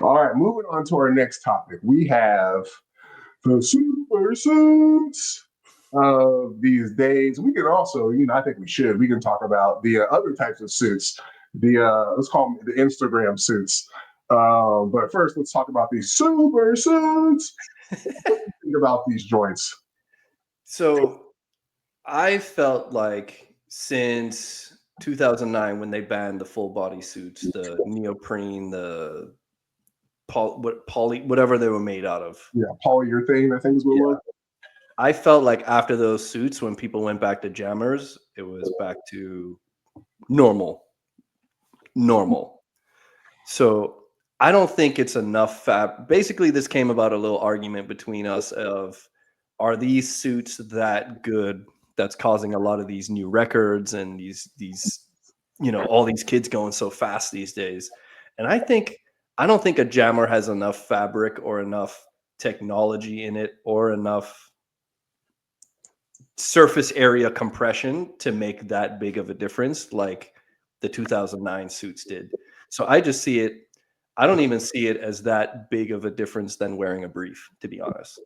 All right, moving on to our next topic. We have the super suits of these days. We can also, I think we can talk about the other types of suits. Let's call them the Instagram suits. But first, let's talk about these super suits. What do you think about these joints? So I felt like since 2009, when they banned the full body suits, the neoprene, the whatever they were made out of. Yeah, polyurethane, I think is what it Yeah. was. I felt like after those suits, when people went back to jammers, it was back to normal. So I don't think it's enough basically this came about a little argument between us of, are these suits that good that's causing a lot of these new records and these all these kids going so fast these days. And I don't think a jammer has enough fabric or enough technology in it or enough surface area compression to make that big of a difference like the 2009 suits did. So I don't even see it as that big of a difference than wearing a brief, to be honest.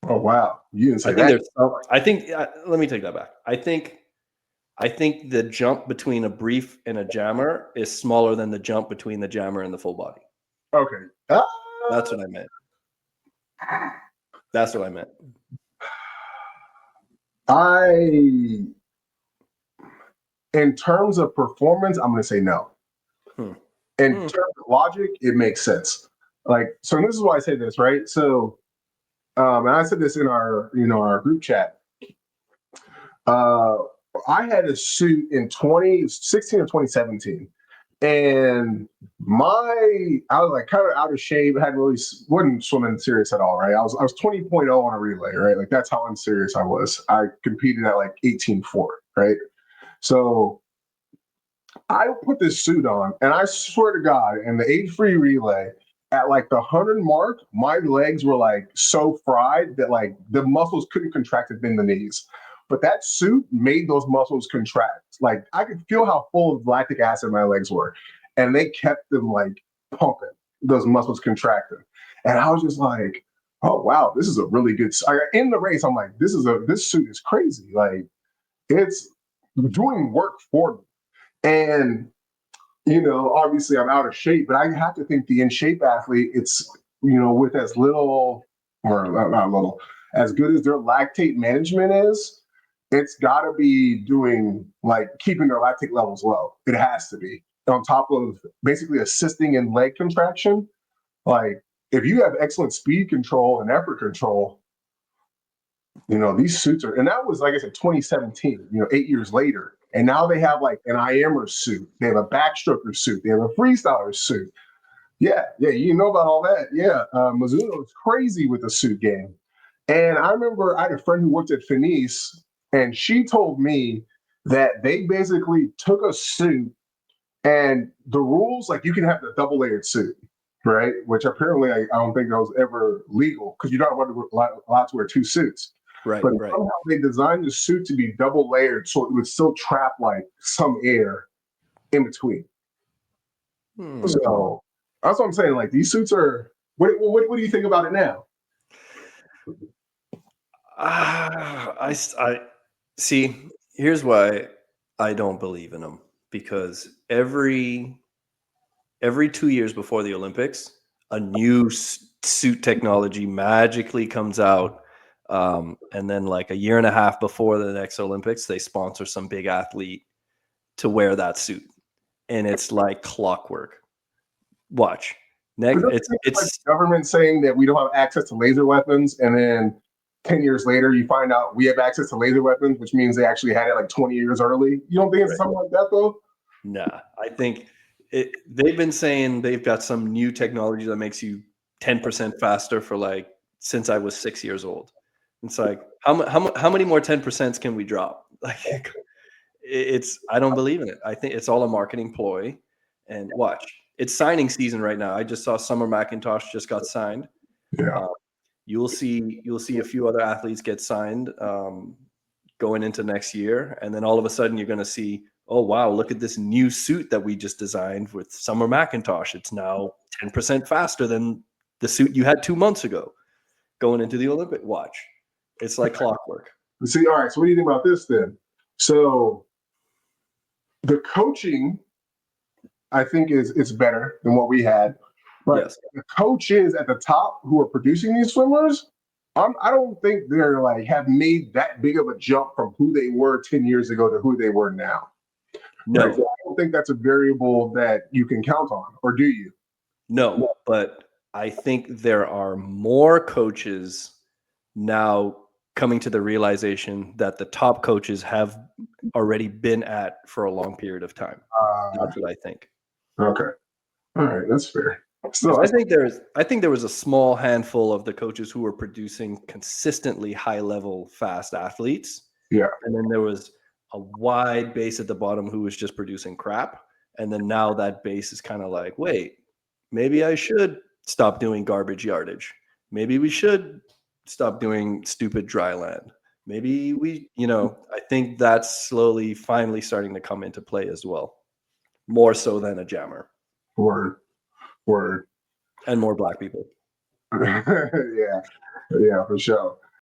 Oh wow, you didn't I say think that. there's I think let me take that back. I think the jump between a brief and a jammer is smaller than the jump between the jammer and the full body. Okay. That's what I meant. That's what I meant. In terms of performance, I'm going to say no. In terms of logic, it makes sense. So this is why I say this, right? So, and I said this in our group chat. I had a suit in 2016 or 2017, and I was like kind of out of shape. Wasn't swimming serious at all, right? I was 20.0 on a relay, right? Like that's how unserious I was. I competed at like 18.4, right? So I put this suit on, and I swear to God, in the age-free relay, at like the 100 mark, my legs were like so fried that like the muscles couldn't contract in the knees. But that suit made those muscles contract. Like I could feel how full of lactic acid my legs were, and they kept them like pumping, those muscles contracting. And I was just like, oh wow, this is a really good. In the race, I'm like, this suit is crazy. Like it's doing work for me. And obviously I'm out of shape, but I have to think the in shape athlete, it's with as little or not little, as good as their lactate management is, it's got to be doing like keeping their lactate levels low. It has to be on top of basically assisting in leg contraction. Like if you have excellent speed control and effort control, these suits and that was, like I said, 2017, 8 years later. And now they have like an IMer suit. They have a backstroker suit. They have a freestyler suit. Yeah, you know about all that. Yeah, Mizuno is crazy with the suit game. And I remember I had a friend who worked at Finis, and she told me that they basically took a suit and the rules, like you can have the double layered suit, right? Which apparently I don't think that was ever legal because you're not allowed to wear two suits. Right, But right. somehow they designed the suit to be double layered so it would still trap like some air in between. So that's what I'm saying. Like these suits are. What do you think about it now? I see. Here's why I don't believe in them, because every 2 years before the Olympics, a new suit technology magically comes out. And then like a year and a half before the next Olympics, they sponsor some big athlete to wear that suit. And it's like clockwork. Watch. Next, it's like government saying that we don't have access to laser weapons, and then 10 years later, you find out we have access to laser weapons, which means they actually had it like 20 years early. You don't think it's something like that, though? Nah, I think they've been saying they've got some new technology that makes you 10% faster for like since I was 6 years old. It's like how many more 10% can we drop? Like I don't believe in it. I think it's all a marketing ploy. And watch, it's signing season right now. I just saw Summer McIntosh just got signed. Yeah. You'll see a few other athletes get signed going into next year, and then all of a sudden you're going to see, oh wow, look at this new suit that we just designed with Summer McIntosh. It's now 10% faster than the suit you had 2 months ago going into the Olympic. Watch. It's like clockwork. See, all right. So what do you think about this then? So the coaching, I think, is better than what we had. But Yes. the coaches at the top who are producing these swimmers, I don't think they're like have made that big of a jump from who they were 10 years ago to who they were now. No. Right? So I don't think that's a variable that you can count on, or do you? No, but I think there are more coaches now coming to the realization that the top coaches have already been at for a long period of time. That's what I think. Okay. All right, that's fair. Because So I think there was a small handful of the coaches who were producing consistently high level fast athletes. yeah, And then there was a wide base at the bottom who was just producing crap. And then now that base is kind of like, wait, maybe I should stop doing garbage yardage. Maybe we should stop doing stupid dry land. Maybe we, I think that's slowly finally starting to come into play as well. More so than a jammer word. and more black people. Yeah, for sure.